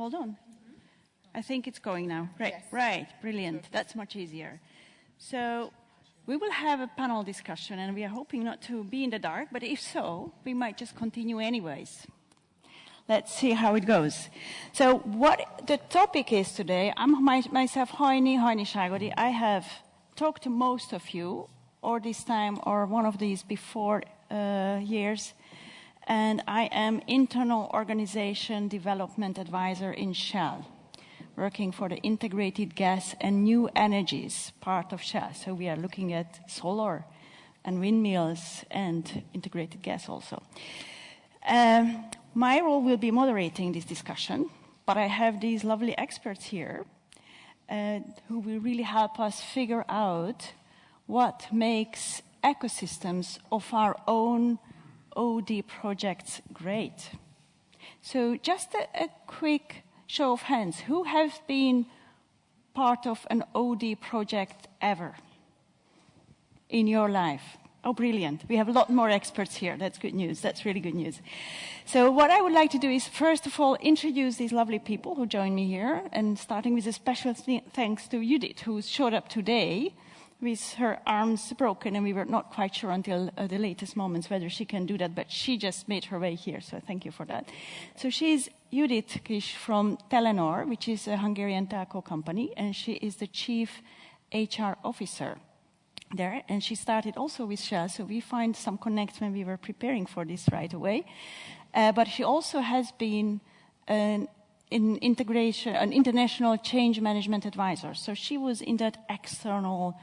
hold on. I think it's going now. Right, yes. Right, brilliant. That's much easier. So we will have a panel discussion, and we are hoping not to be in the dark, but if so, we might just continue anyways. Let's see how it goes. So what the topic is today, I'm myself Hajni Ságodi. I have talked to most of you, or this time, or one of these before years, and I am Internal Organization Development Advisor in Shell, working for the integrated gas and new energies part of Shell. So we are looking at solar and windmills and integrated gas also. My role will be moderating this discussion, but I have these lovely experts here who will really help us figure out what makes ecosystems of our own OD projects great. So just a quick show of hands. Who has been part of an OD project ever in your life? Oh, brilliant. We have a lot more experts here. That's good news. That's really good news. So what I would like to do is, first of all, introduce these lovely people who join me here, and starting with a special thanks to Judith, who showed up today with her arms broken, and we were not quite sure until the latest moments whether she can do that, but she just made her way here, so thank you for that. So she's Judith Kis from Telenor, which is a Hungarian telco company, and she is the Chief HR Officer there, and she started also with Shell, so we find some connects when we were preparing for this right away. But she also has been an international change management advisor, so she was in that external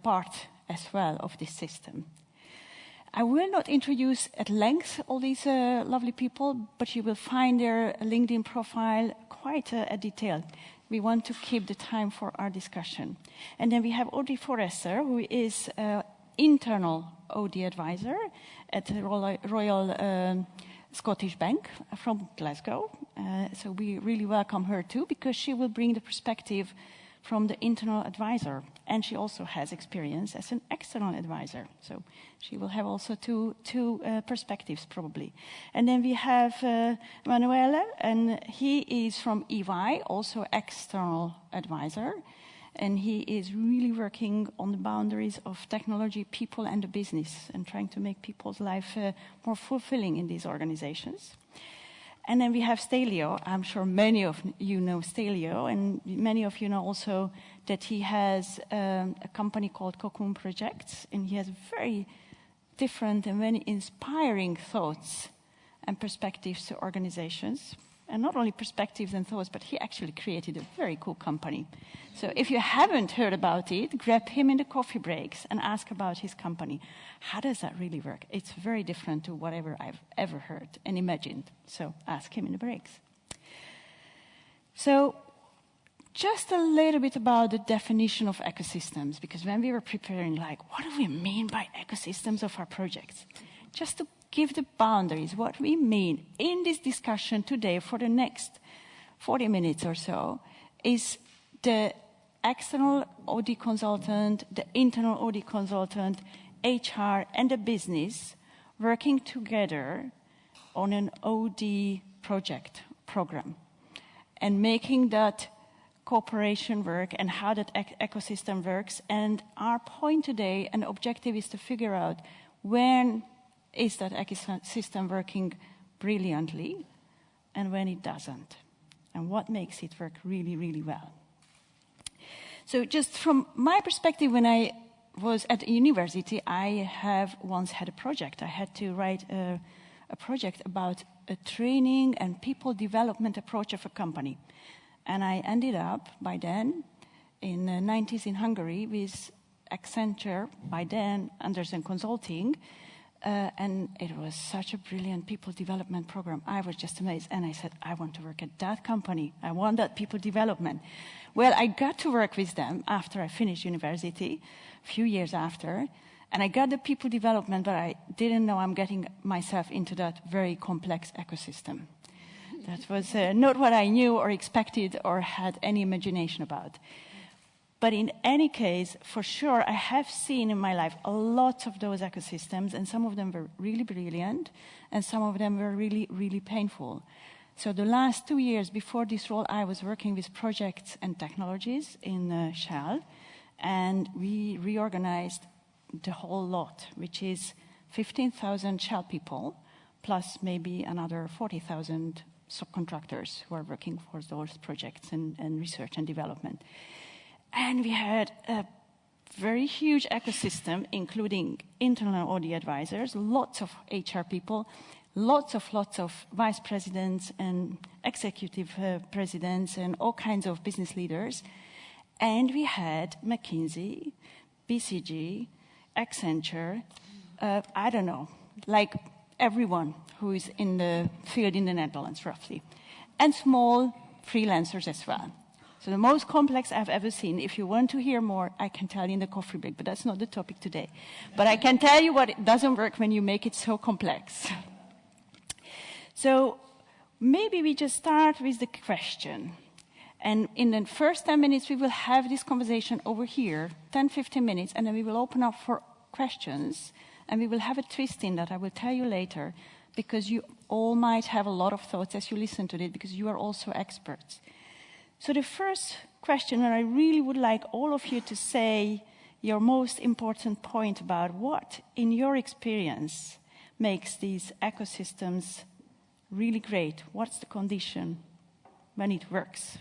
part as well of this system. I will not introduce at length all these lovely people, but you will find their LinkedIn profile quite detailed. We want to keep the time for our discussion. And then we have Audrey Forrester, who is internal OD advisor at the Royal Scottish Bank from Glasgow. So we really welcome her too, because she will bring the perspective from the internal advisor. And she also has experience as an external advisor. So she will have also two perspectives probably. And then we have Manuele, and he is from EY, also external advisor. And he is really working on the boundaries of technology, people, and the business, and trying to make people's life more fulfilling in these organizations. And then we have Stelio. I'm sure many of you know Stelio, and many of you know also that he has a company called Cocoon Projects, and he has very different and very inspiring thoughts and perspectives to organizations. And not only perspectives and thoughts, but he actually created a very cool company. So if you haven't heard about it, grab him in the coffee breaks and ask about his company. How does that really work? It's very different to whatever I've ever heard and imagined. So ask him in the breaks. So just a little bit about the definition of ecosystems, because when we were preparing, like, what do we mean by ecosystems of our projects? Just to give the boundaries, what we mean in this discussion today for the next 40 minutes or so is the external OD consultant, the internal OD consultant, HR, and the business working together on an OD program, and making that cooperation work and how that ecosystem works. And our point today and objective is to figure out when is that ecosystem working brilliantly and when it doesn't, and what makes it work really, really well. So just from my perspective, when I was at university, I have once had a project. I had to write a project about a training and people development approach of a company. And I ended up by then in the 90s in Hungary with Accenture, by then Andersen Consulting, and it was such a brilliant people development program. I was just amazed, and I said, I want to work at that company. I want that people development. Well, I got to work with them after I finished university, a few years after, and I got the people development, but I didn't know I'm getting myself into that very complex ecosystem. That was not what I knew or expected or had any imagination about. But in any case, for sure, I have seen in my life a lot of those ecosystems, and some of them were really brilliant, and some of them were really, really painful. So the last 2 years before this role, I was working with projects and technologies in Shell, and we reorganized the whole lot, which is 15,000 Shell people, plus maybe another 40,000 subcontractors who are working for those projects and research and development. And we had a very huge ecosystem, including internal audit advisors, lots of HR people, lots of vice presidents and executive presidents and all kinds of business leaders. And we had McKinsey, BCG, Accenture, I don't know, like everyone who is in the field in the Netherlands, roughly, and small freelancers as well. So the most complex I've ever seen. If you want to hear more, I can tell you in the coffee break, but that's not the topic today. But I can tell you what doesn't work when you make it so complex. So maybe we just start with the question. And in the first 10 minutes, we will have this conversation over here, 10, 15 minutes, and then we will open up for questions. And we will have a twist in that I will tell you later, because you all might have a lot of thoughts as you listen to it, because you are also experts. So the first question, and I really would like all of you to say your most important point about what, in your experience, makes these ecosystems really great. What's the condition when it works?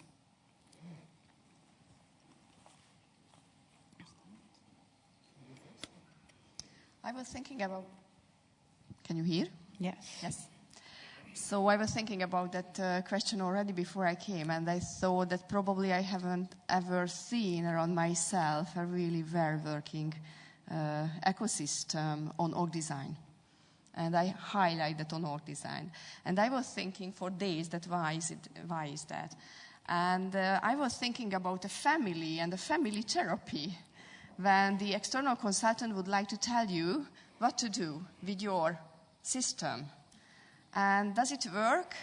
I was thinking about, can you hear? Yes. Yes. So I was thinking about that question already before I came, and I thought that probably I haven't ever seen around myself a really well-working ecosystem on org design. And I highlight that on org design. And I was thinking for days that why is that? And I was thinking about a family and a family therapy, when the external consultant would like to tell you what to do with your system. And does it work?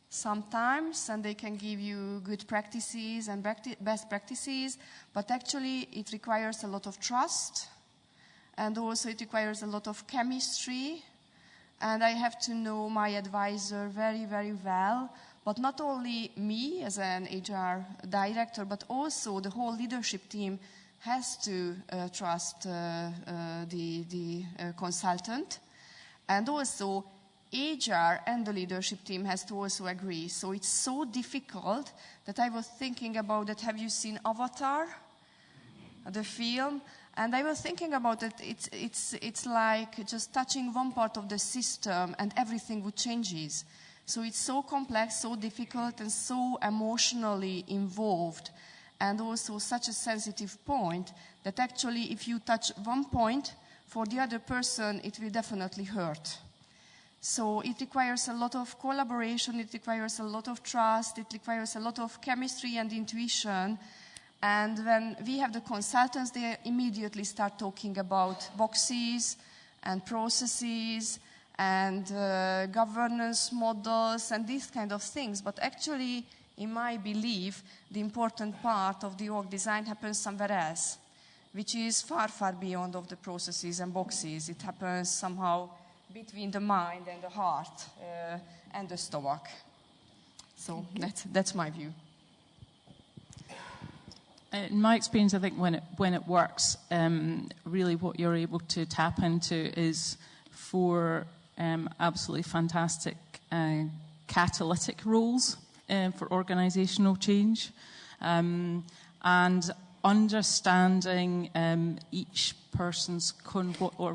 Sometimes, and they can give you good practices and best practices, but actually it requires a lot of trust, and also it requires a lot of chemistry, and I have to know my advisor very, very well, but not only me as an HR director, but also the whole leadership team has to trust the consultant, and also HR and the leadership team has to also agree. So it's so difficult that I was thinking about that. Have you seen Avatar, the film? And I was thinking about it. It's like just touching one part of the system and everything would changes. So it's so complex, so difficult, and so emotionally involved, and also such a sensitive point that actually if you touch one point, for the other person it will definitely hurt. So it requires a lot of collaboration, it requires a lot of trust, it requires a lot of chemistry and intuition. And when we have the consultants, they immediately start talking about boxes and processes and governance models and these kind of things. But actually, in my belief, the important part of the org design happens somewhere else, which is far, far beyond of the processes and boxes. It happens somehow between the mind and the heart and the stomach. So that's my view. In my experience, I think when it works, really what you're able to tap into is four absolutely fantastic catalytic roles for organizational change, and understanding each person's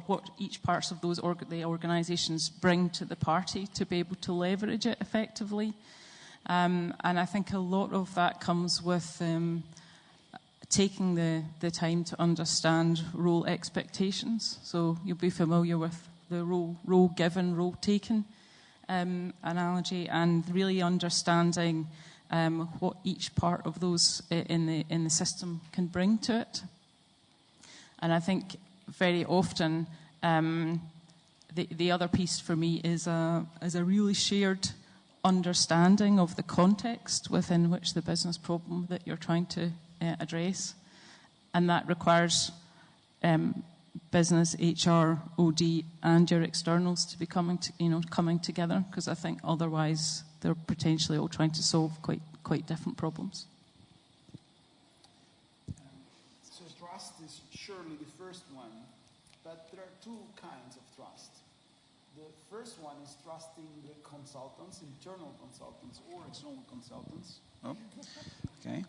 what each parts of those the organizations bring to the party to be able to leverage it effectively. And I think a lot of that comes with taking the time to understand role expectations. So you'll be familiar with the role given, role taken analogy, and really understanding what each part of those in the system can bring to it. And I think very often the other piece for me is a really shared understanding of the context within which the business problem that you're trying to address, and that requires business, HR, OD, and your externals to be coming together, because I think otherwise they're potentially all trying to solve quite different problems. So trust is surely the first one, but there are two kinds of trust. The first one is trusting the consultants, internal consultants or external consultants. Oh, okay.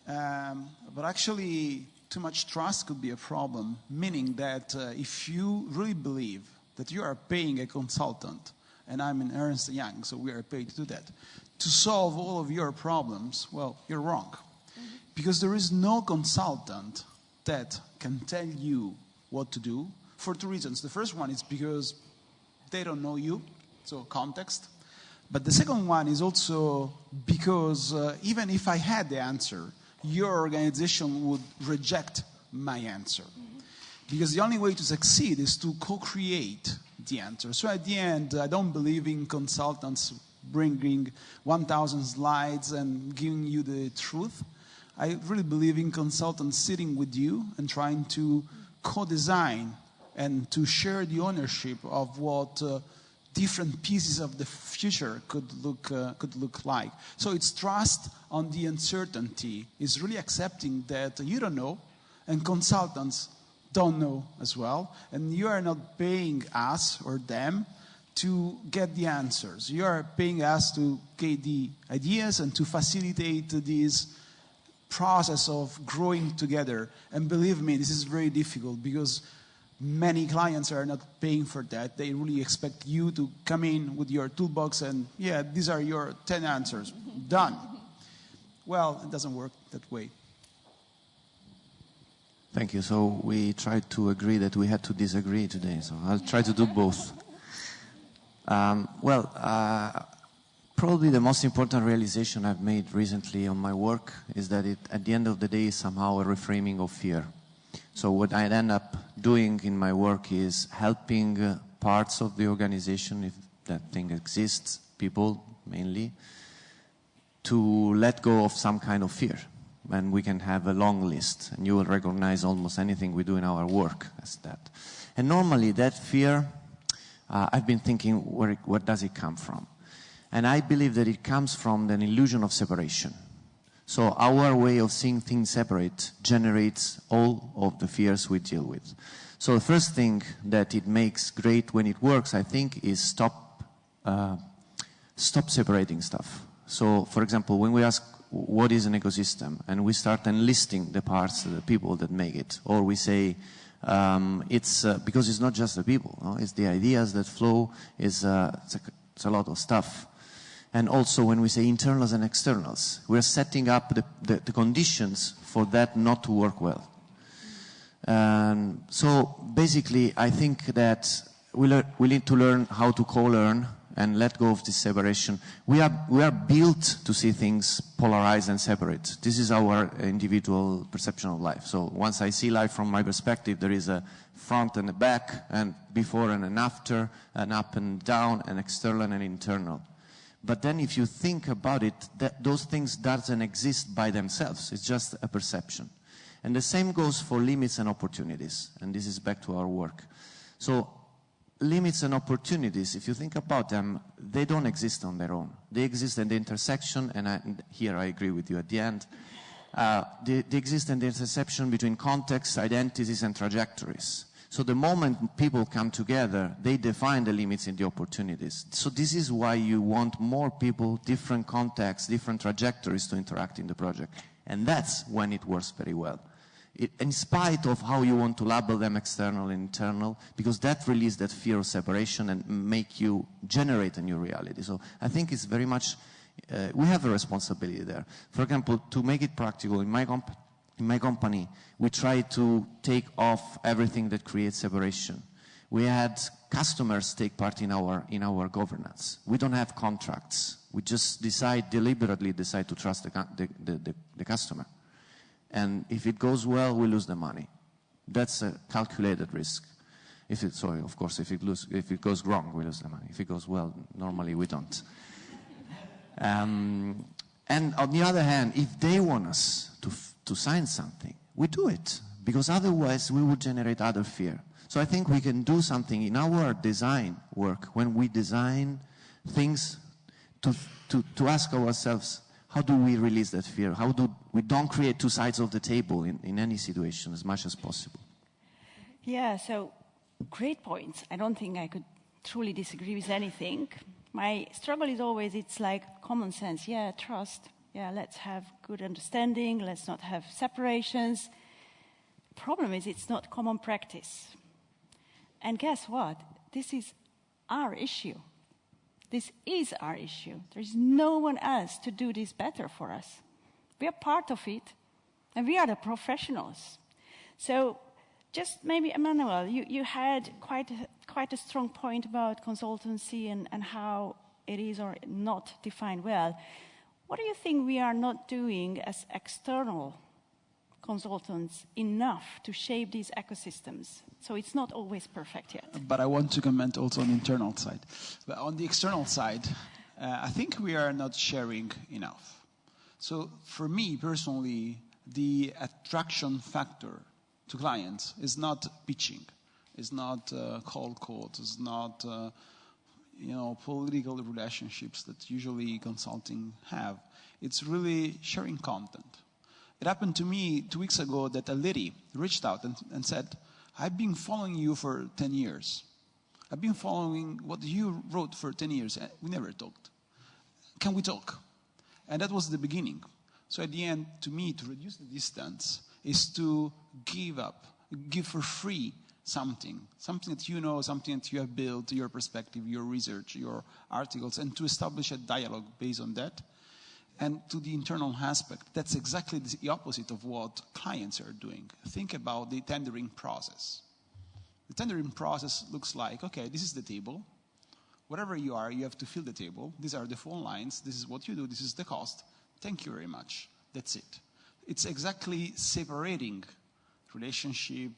But actually, too much trust could be a problem, meaning that if you really believe that you are paying a consultant, and I'm in Ernst & Young, so we are paid to do that, to solve all of your problems, well, you're wrong. Mm-hmm. Because there is no consultant that can tell you what to do for two reasons. The first one is because they don't know you, so context. But the second one is also because even if I had the answer, your organization would reject my answer. Mm-hmm. Because the only way to succeed is to co-create the answer. So at the end, I don't believe in consultants bringing 1,000 slides and giving you the truth. I really believe in consultants sitting with you and trying to co-design and to share the ownership of what different pieces of the future could look like. So it's trust on the uncertainty. It's really accepting that you don't know, and consultants don't know as well, and you are not paying us or them to get the answers. You are paying us to get the ideas and to facilitate this process of growing together. And believe me, this is very difficult because many clients are not paying for that. They really expect you to come in with your toolbox and, yeah, these are your 10 answers. Done. Well, it doesn't work that way. Thank you. So we tried to agree that we had to disagree today, so I'll try to do both. Probably the most important realization I've made recently on my work is that it, at the end of the day, is somehow a reframing of fear. So what I end up doing in my work is helping parts of the organization, if that thing exists, people mainly, to let go of some kind of fear. And we can have a long list, and you will recognize almost anything we do in our work as that. And normally that fear, I've been thinking, where does it come from? And I believe that it comes from an illusion of separation. So our way of seeing things separate generates all of the fears we deal with. So the first thing that it makes great when it works, I think, is stop separating stuff. So, for example, when we ask what is an ecosystem, and we start enlisting the parts, the people that make it, or we say it's because it's not just the people, no? It's the ideas that flow, it's a lot of stuff. And also when we say internals and externals, we're setting up the conditions for that not to work well. So basically, I think that we need to learn how to co-learn and let go of this separation. We are built to see things polarized and separate. This is our individual perception of life. So once I see life from my perspective, there is a front and a back, and before and an after, and up and down, and external and internal. But then if you think about it, those things doesn't exist by themselves. It's just a perception. And the same goes for limits and opportunities. And this is back to our work. So limits and opportunities, if you think about them, they don't exist on their own. They exist in the intersection, and here I agree with you at the end. They exist in the intersection between contexts, identities, and trajectories. So the moment people come together, they define the limits and the opportunities. So this is why you want more people, different contexts, different trajectories to interact in the project. And that's when it works very well. In spite of how you want to label them external and internal, because that releases that fear of separation and make you generate a new reality. So I think it's very much, we have a responsibility there. For example, to make it practical, in my company, we try to take off everything that creates separation. We had customers take part in our governance. We don't have contracts. We just deliberately decide to trust the customer. And if it goes well, we lose the money. That's a calculated risk. If it goes wrong, we lose the money. If it goes well, normally we don't. And on the other hand, if they want us to sign something, we do it, because otherwise we would generate other fear. So I think we can do something in our design work when we design things to ask ourselves, how do we release that fear? How do we don't create two sides of the table in any situation as much as possible? Yeah, so great points. I don't think I could truly disagree with anything. My struggle is always, it's like common sense. Yeah, trust. Yeah, let's have good understanding. Let's not have separations. Problem is, it's not common practice. And guess what? This is our issue. This is our issue. There is no one else to do this better for us. We are part of it, and we are the professionals. So just maybe, Emmanuel, you had quite a strong point about consultancy and how it is or not defined well. What do you think we are not doing as external consultants enough to shape these ecosystems? So it's not always perfect yet. But I want to comment also on the internal side. But on the external side, I think we are not sharing enough. So for me personally, the attraction factor to clients is not pitching, is not cold calls, is not political relationships that usually consulting have. It's really sharing content. It happened to me 2 weeks ago that a lady reached out and said, I've been following you for 10 years. I've been following what you wrote for 10 years. We never talked. Can we talk? And that was the beginning. So at the end, to me, to reduce the distance is to give for free something that you know, something that you have built, your perspective, your research, your articles, and to establish a dialogue based on that. And to the internal aspect, that's exactly the opposite of what clients are doing. Think about the tendering process. The tendering process looks like, okay, this is the table. Wherever you are, you have to fill the table. These are the phone lines. This is what you do. This is the cost. Thank you very much. That's it. It's exactly separating relationship,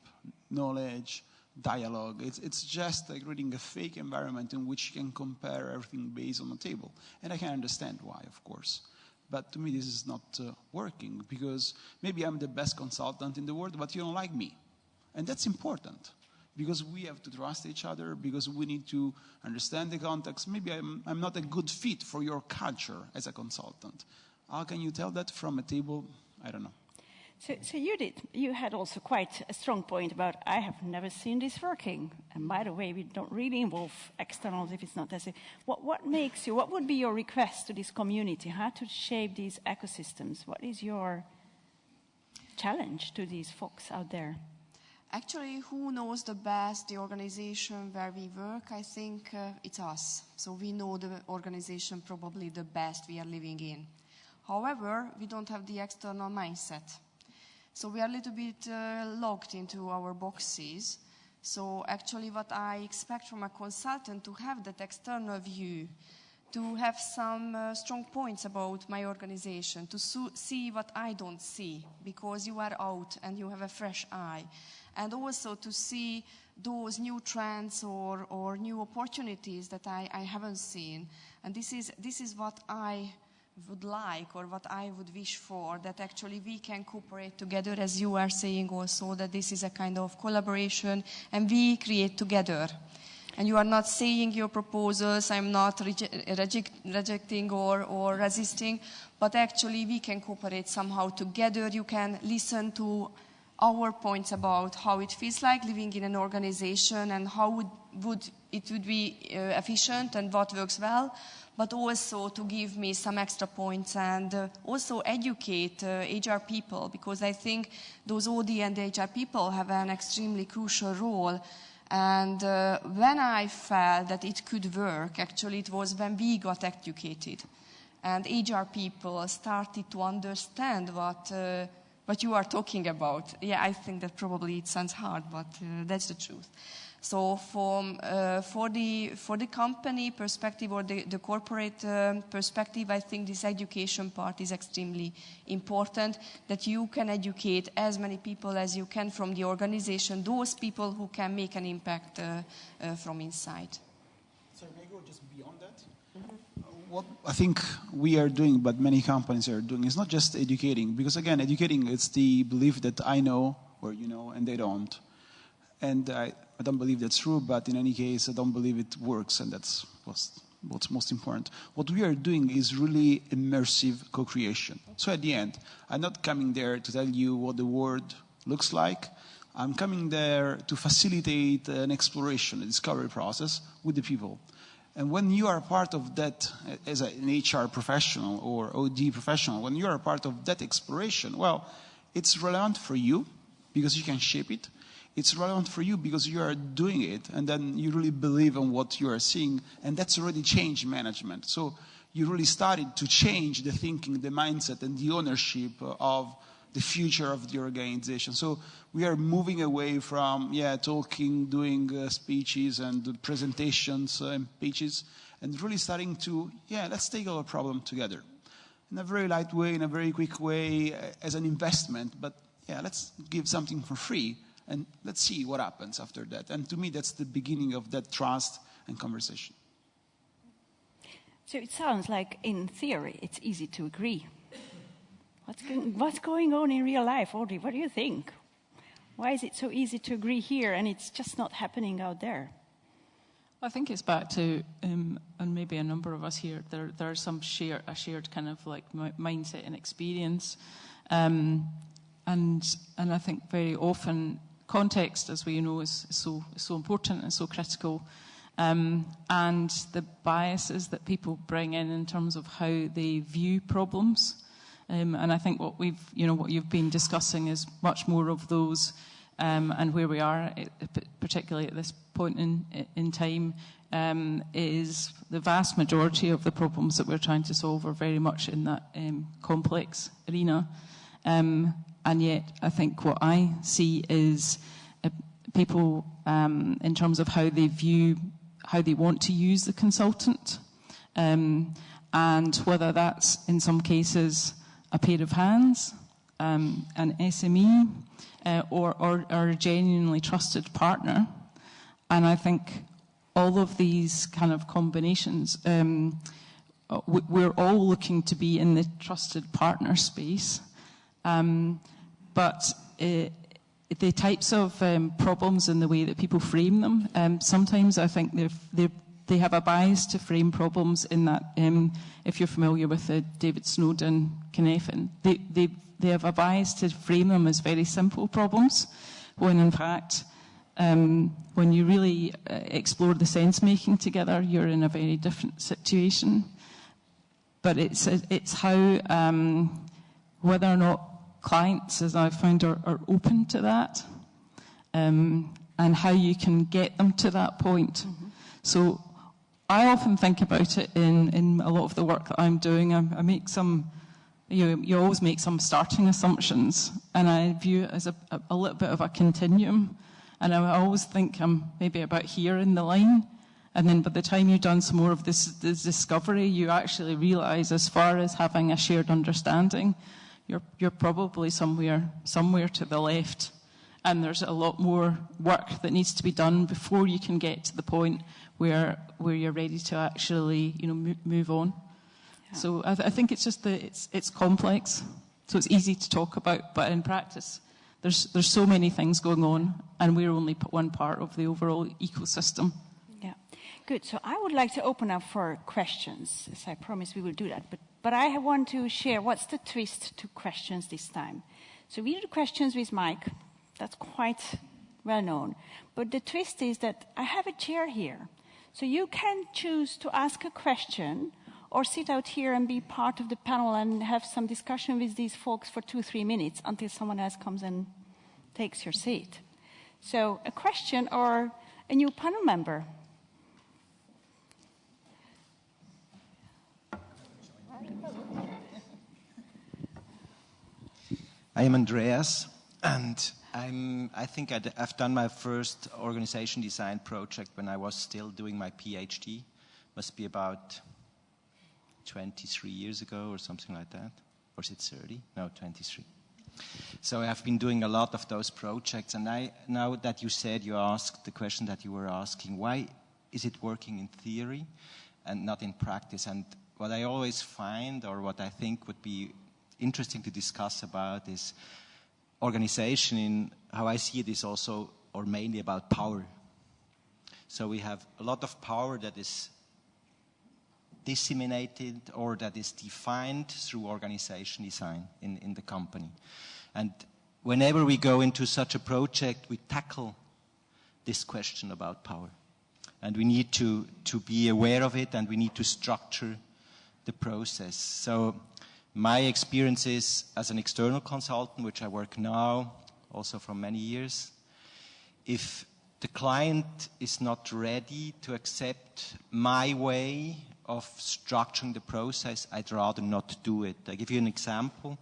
knowledge, dialogue. It's just like creating a fake environment in which you can compare everything based on the table. And I can understand why, of course. But to me, this is not working because maybe I'm the best consultant in the world, but you don't like me. And that's important because we have to trust each other, because we need to understand the context. Maybe I'm not a good fit for your culture as a consultant. How can you tell that from a table? I don't know. So you had also quite a strong point about, I have never seen this working. And by the way, we don't really involve externals if it's not necessary. What would be your request to this community? How to shape these ecosystems? What is your challenge to these folks out there? Actually, who knows the best the organization where we work? I think it's us. So we know the organization probably the best we are living in. However, we don't have the external mindset. So we are a little bit locked into our boxes. So actually what I expect from a consultant to have that external view, to have some strong points about my organization, to see what I don't see, because you are out and you have a fresh eye. And also to see those new trends or new opportunities that I haven't seen. And this is what I would like, or what I would wish for, that actually we can cooperate together, as you are saying also, that this is a kind of collaboration and we create together. And you are not saying your proposals, I'm not rejecting or resisting, but actually we can cooperate somehow together. You can listen to our points about how it feels like living in an organization and how it would be efficient and what works well, but also to give me some extra points and also educate HR people, because I think those OD and HR people have an extremely crucial role. And when I felt that it could work, actually it was when we got educated and HR people started to understand what you are talking about. Yeah, I think that probably it sounds hard, but that's the truth. So for the company perspective or the corporate perspective, I think this education part is extremely important, that you can educate as many people as you can from the organization, those people who can make an impact from inside. So may I go just beyond that? What I think we are doing, but many companies are doing, is not just educating, because again, educating is the belief that I know or you know and they don't. And I don't believe that's true, but in any case, I don't believe it works, and that's what's most important. What we are doing is really immersive co-creation. So at the end, I'm not coming there to tell you what the world looks like. I'm coming there to facilitate an exploration, a discovery process with the people. And when you are part of that, as an HR professional or OD professional, when you are part of that exploration, well, it's relevant for you because you can shape it. It's relevant for you because you are doing it, and then you really believe in what you are seeing, and that's already change management. So you really started to change the thinking, the mindset, and the ownership of the future of the organization. So we are moving away from, talking, doing speeches and presentations and pitches, and really starting to, let's take our problem together. In a very light way, in a very quick way, as an investment, but let's give something for free. And let's see what happens after that. And to me, that's the beginning of that trust and conversation. So it sounds like, in theory, it's easy to agree. What's going on in real life, Audrey? What do you think? Why is it so easy to agree here and it's just not happening out there? I think it's back to, and maybe a number of us here, there's some a shared kind of like mindset and experience. And I think very often context, as we know, is so important and so critical. And the biases that people bring in terms of how they view problems. And I think what you've been discussing is much more of those, and where we are, particularly at this point in time, is the vast majority of the problems that we're trying to solve are very much in that complex arena. And yet, I think what I see is people, in terms of how they want to use the consultant, and whether that's, in some cases, a pair of hands, an SME, or a genuinely trusted partner. And I think all of these kind of combinations, we're all looking to be in the trusted partner space. But the types of problems and the way that people frame them, sometimes I think they have a bias to frame problems in that, if you're familiar with the David Snowden Cynefin, they have a bias to frame them as very simple problems, when in fact, when you really explore the sense-making together, you're in a very different situation. But it's how, whether or not clients, as I've found, are open to that, and how you can get them to that point. Mm-hmm. So I often think about it in a lot of the work that I'm doing. I make some, you always make some starting assumptions, and I view it as a little bit of a continuum. And I always think I'm maybe about here in the line, and then by the time you've done some more of this discovery, you actually realise, as far as having a shared understanding, you're probably somewhere to the left, and there's a lot more work that needs to be done before you can get to the point where you're ready to actually move on. Yeah. So I think it's just it's complex, so it's easy to talk about, but in practice there's so many things going on, and we're only one part of the overall ecosystem. Yeah, good. So I would like to open up for questions, as I promised we will do that, but I want to share what's the twist to questions this time. So we do the questions with Mike. That's quite well known. But the twist is that I have a chair here. So you can choose to ask a question or sit out here and be part of the panel and have some discussion with these folks for 2-3 minutes until someone else comes and takes your seat. So a question or a new panel member. I am Andreas, and I think I've done my first organization design project when I was still doing my PhD. Must be about 23 years ago or something like that. Or is it 30? No, 23. So I've been doing a lot of those projects, and now that you asked the question that you were asking, why is it working in theory and not in practice? And what I always find, or what I think would be interesting to discuss about, is organization. In how I see it is also or mainly about power. So we have a lot of power that is disseminated or that is defined through organization design in the company. And whenever we go into such a project, we tackle this question about power. And we need to be aware of it, and we need to structure the process. So my experience is as an external consultant, which I work now also for many years, if the client is not ready to accept my way of structuring the process, I'd rather not do it. I give you an example.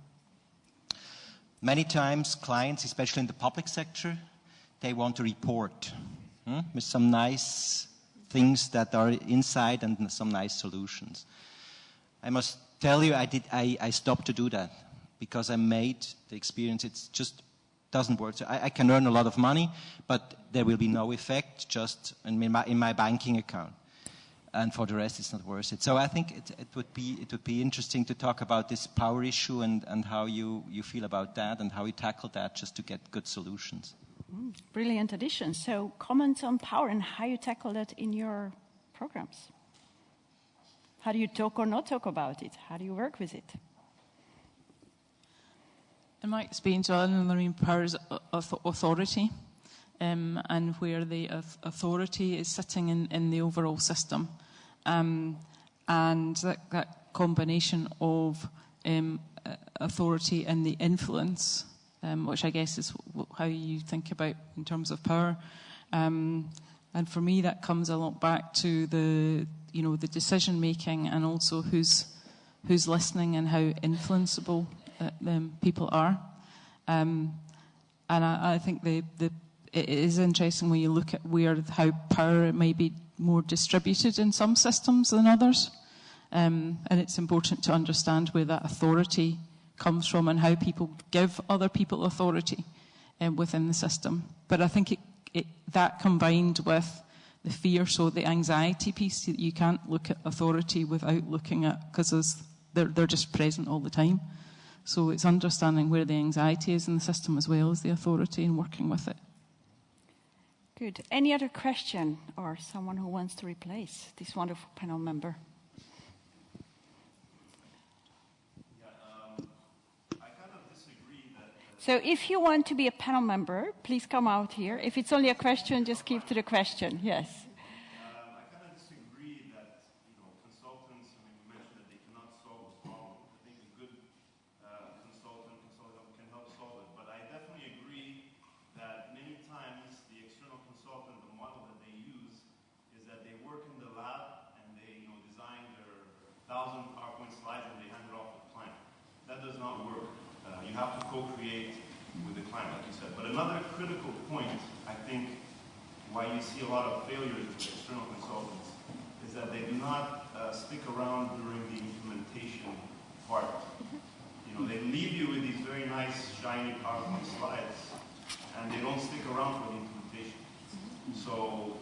Many times clients, especially in the public sector, they want a report with some nice things that are inside and some nice solutions. I must tell you, I stopped to do that because I made the experience, it just doesn't work. So I can earn a lot of money, but there will be no effect just in my banking account. And for the rest, it's not worth it. So I think it would be interesting to talk about this power issue and how you feel about that and how you tackle that just to get good solutions. Brilliant addition. So comments on power and how you tackle that in your programs. How do you talk or not talk about it? How do you work with it? In my experience, I mean, power is authority, and where the authority is sitting in the overall system. And that combination of authority and the influence, which I guess is how you think about in terms of power. And for me, that comes a lot back to the decision making, and also who's listening and how influenceable people are. And I think it is interesting when you look at how power may be more distributed in some systems than others. And it's important to understand where that authority comes from and how people give other people authority within the system. But I think that combined with the fear, so the anxiety piece, you can't look at authority without looking at, because they're just present all the time. So it's understanding where the anxiety is in the system as well as the authority and working with it. Good. Any other question or someone who wants to replace this wonderful panel member? I kind of disagree that... So if you want to be a panel member, please come out here. If it's only a question, just keep to the question. Yes. I kind of disagree that, consultants, I mean, you mentioned that they cannot solve this problem. I think a good consultant can help solve it. But I definitely agree that many times the external consultant, the model that they use is that they work in the lab and they, design their 1,000 PowerPoint slides and they hand it off to the client. That does not work. You have to co-create with the client, like you said. But another critical point, I think, why you see a lot of failures with external consultants is that they do not stick around during the implementation part. They leave you with these very nice, shiny PowerPoint slides, and they don't stick around for the implementation. So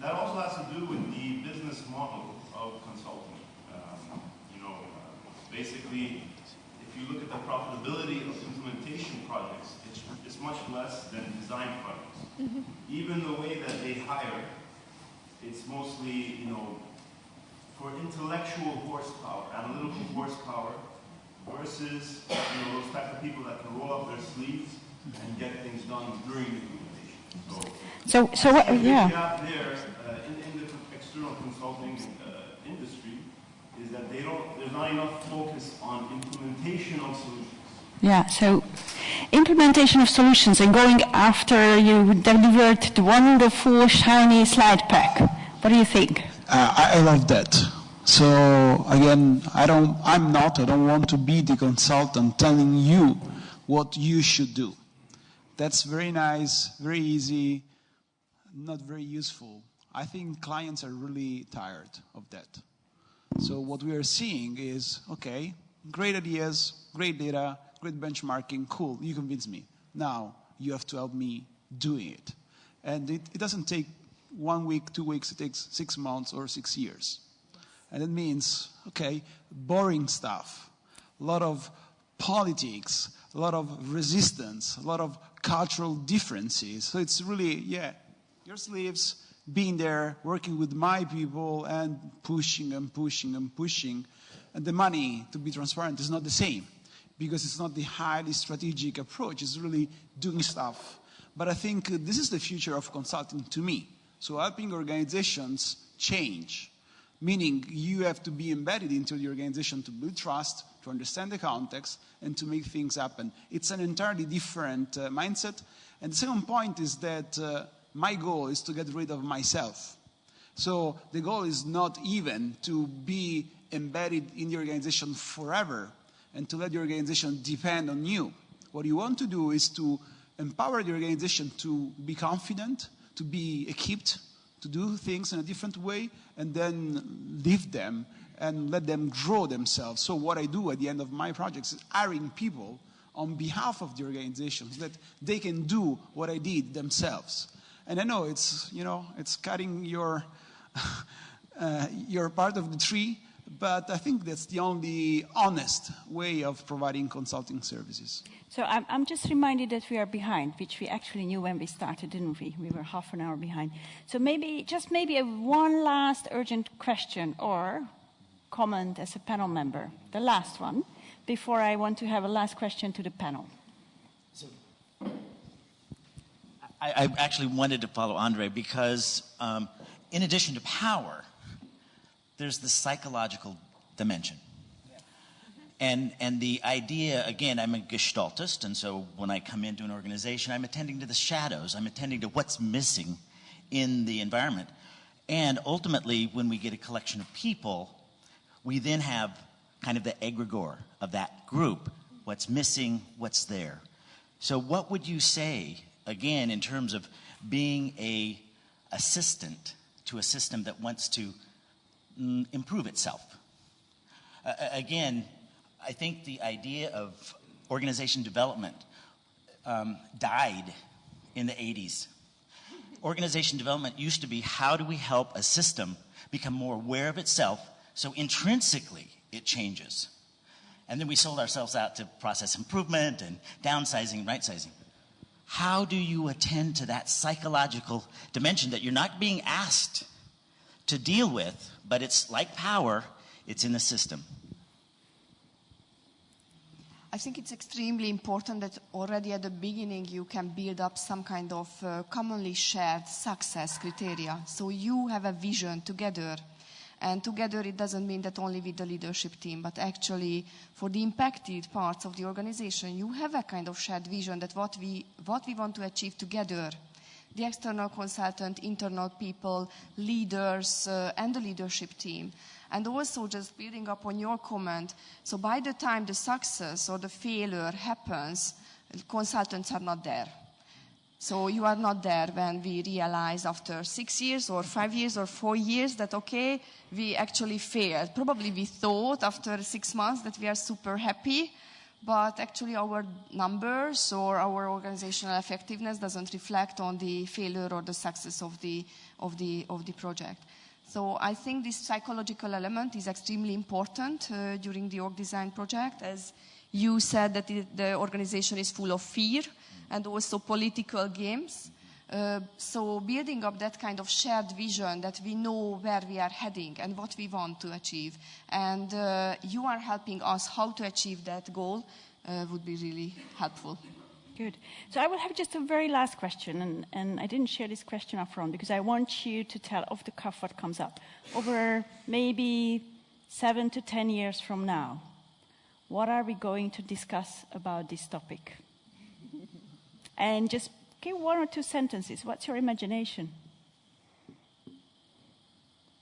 that also has to do with the business model of consulting. Basically, if you look at the profitability of implementation projects, it's much less than design projects. Mm-hmm. Even the way that they hire, it's mostly, for intellectual horsepower, analytical horsepower, versus, those type of people that can roll up their sleeves and get things done during the implementation. So what? Yeah. The gap there in the external consulting industry is that there's not enough focus on implementation of solutions. Yeah, so implementation of solutions and going after you delivered the wonderful shiny slide pack. What do you think? I love that. So again, I don't want to be the consultant telling you what you should do. That's very nice, very easy, not very useful. I think clients are really tired of that. So what we are seeing is, okay, great ideas, great data, great benchmarking, cool, you convince me. Now you have to help me doing it. And it doesn't take 1 week, 2 weeks, it takes 6 months or 6 years. And it means, okay, boring stuff, a lot of politics, a lot of resistance, a lot of cultural differences. So it's really, your slaves being there, working with my people and pushing and pushing and pushing. And the money, to be transparent, is not the same because it's not the highly strategic approach. It's really doing stuff. But I think this is the future of consulting to me. So helping organizations change, meaning you have to be embedded into the organization to build trust, to understand the context, and to make things happen. It's an entirely different mindset. And the second point is that my goal is to get rid of myself. So the goal is not even to be embedded in the organization forever and to let the organization depend on you. What you want to do is to empower the organization to be confident, to be equipped, to do things in a different way, and then leave them and let them grow themselves. So what I do at the end of my projects is hiring people on behalf of the organization so that they can do what I did themselves. And I know it's, it's cutting your, your part of the tree, but I think that's the only honest way of providing consulting services. So I'm just reminded that we are behind, which we actually knew when we started, didn't we? We were half an hour behind. So maybe one last urgent question or comment as a panel member, the last one, before I want to have a last question to the panel. So, I actually wanted to follow Andre because in addition to power, there's the psychological dimension. And the idea, again, I'm a gestaltist, and so when I come into an organization, I'm attending to the shadows. I'm attending to what's missing in the environment. And ultimately, when we get a collection of people, we then have kind of the egregore of that group, what's missing, what's there. So what would you say, again, in terms of being an assistant to a system that wants to improve itself? Again, I think the idea of organization development died in the 80s. Organization development used to be, how do we help a system become more aware of itself so intrinsically it changes? And then we sold ourselves out to process improvement and downsizing and right-sizing. How do you attend to that psychological dimension that you're not being asked to deal with, but it's like power, it's in the system? I think it's extremely important that already at the beginning you can build up some kind of commonly shared success criteria. So you have a vision together. And together it doesn't mean that only with the leadership team, but actually for the impacted parts of the organization, you have a kind of shared vision that what we want to achieve together. The external consultant, internal people, leaders, and the leadership team. And also just building up on your comment, so by the time the success or the failure happens, consultants are not there. So you are not there when we realize after 6 years or 5 years or 4 years that, okay, we actually failed. Probably we thought after 6 months that we are super happy, but actually our numbers or our organizational effectiveness doesn't reflect on the failure or the success of the project. So I think this psychological element is extremely important during the org design project. As you said, that the organization is full of fear and also political games. So building up that kind of shared vision that we know where we are heading and what we want to achieve. And you are helping us how to achieve that goal would be really helpful. Good. So I will have just a very last question, and I didn't share this question up front because I want you to tell off the cuff what comes up. Over maybe 7 to 10 years from now, what are we going to discuss about this topic? And just give 1 or 2 sentences. What's your imagination?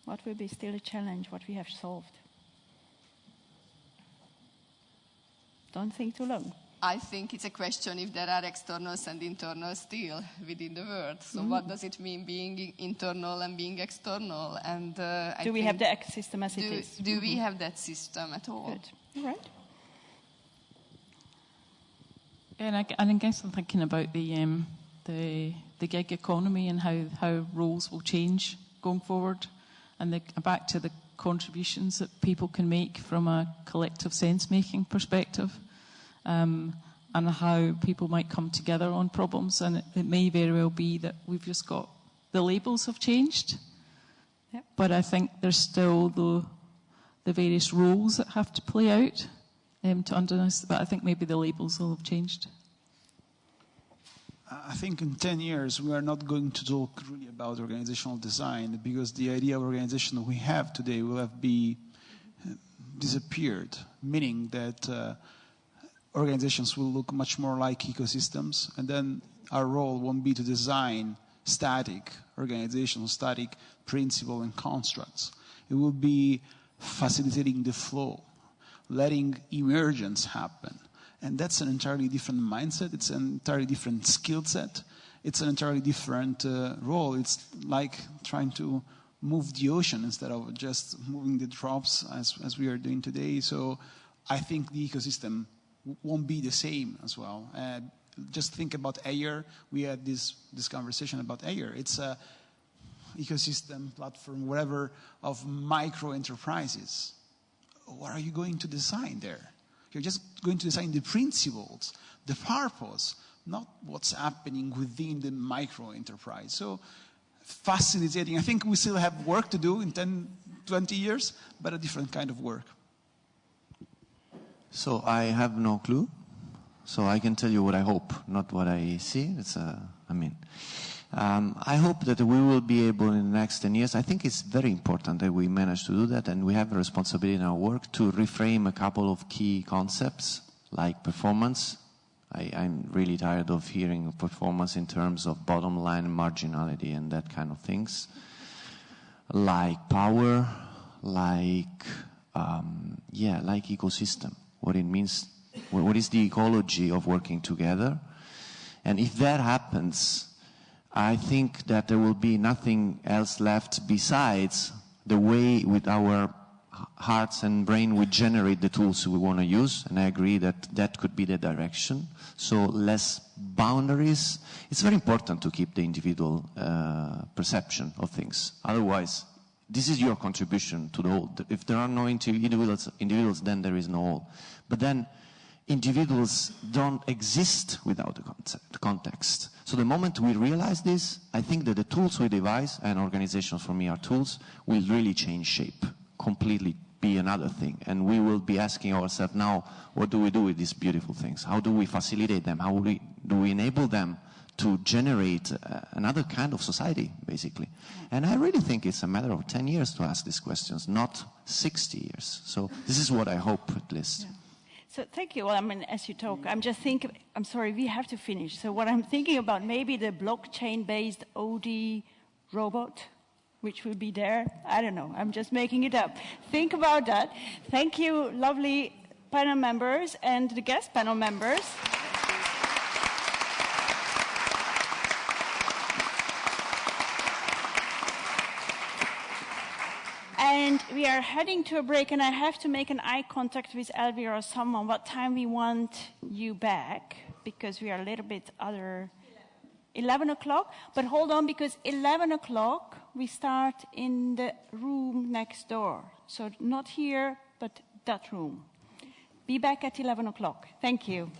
What will be still a challenge, what we have solved? Don't think too long. I think it's a question if there are externals and internals still within the world. So what does it mean being internal and being external? And do we have the ecosystem as it is? Do we have that system at all? Good. All right. And I guess I'm thinking about the gig economy and how roles will change going forward, and back to the contributions that people can make from a collective sense-making perspective. and how people might come together on problems. And it may very well be that we've just got the labels have changed. Yep. But I think there's still the various roles that have to play out to understand. But I think maybe the labels will have changed. I think in 10 years we are not going to talk really about organizational design, because the idea of organization that we have today will have disappeared, meaning that organizations will look much more like ecosystems, and then our role won't be to design static organizations, static principles and constructs. It will be facilitating the flow, letting emergence happen. And that's an entirely different mindset. It's an entirely different skill set. It's an entirely different role. It's like trying to move the ocean instead of just moving the drops as we are doing today. So I think the ecosystem won't be the same as well. Just think about Ayer. We had this conversation about Ayer. It's a ecosystem, platform, whatever, of micro enterprises. What are you going to design there? You're just going to design the principles, the purpose, not what's happening within the micro enterprise. So facilitating, I think we still have work to do in 10, 20 years, but a different kind of work. So I have no clue. So I can tell you what I hope, not what I see. I hope that we will be able in the next 10 years. I think it's very important that we manage to do that, and we have a responsibility in our work to reframe a couple of key concepts, like performance. I'm really tired of hearing performance in terms of bottom line marginality and that kind of things. Like power, like ecosystem. What it means, what is the ecology of working together? And if that happens, I think that there will be nothing else left besides the way with our hearts and brain we generate the tools we want to use. And I agree that that could be the direction. So less boundaries. It's very important to keep the individual perception of things. Otherwise, this is your contribution to the whole. If there are no individuals, then there is no whole. But then individuals don't exist without the context. So the moment we realize this, I think that the tools we devise, and organizations for me are tools, will really change shape, completely be another thing. And we will be asking ourselves now, what do we do with these beautiful things? How do we facilitate them? How do we enable them to generate another kind of society, basically? And I really think it's a matter of 10 years to ask these questions, not 60 years. So this is what I hope, at least. Yeah. So thank you. Well, as you talk, I'm just thinking, I'm sorry, we have to finish. So what I'm thinking about, maybe the blockchain-based OD robot, which will be there. I don't know. I'm just making it up. Think about that. Thank you, lovely panel members and the guest panel members. And we are heading to a break, and I have to make an eye contact with Elvira or someone what time we want you back, because we are a little bit 11 o'clock. But hold on, because 11 o'clock we start in the room next door. So not here, but that room. Be back at 11 o'clock. Thank you.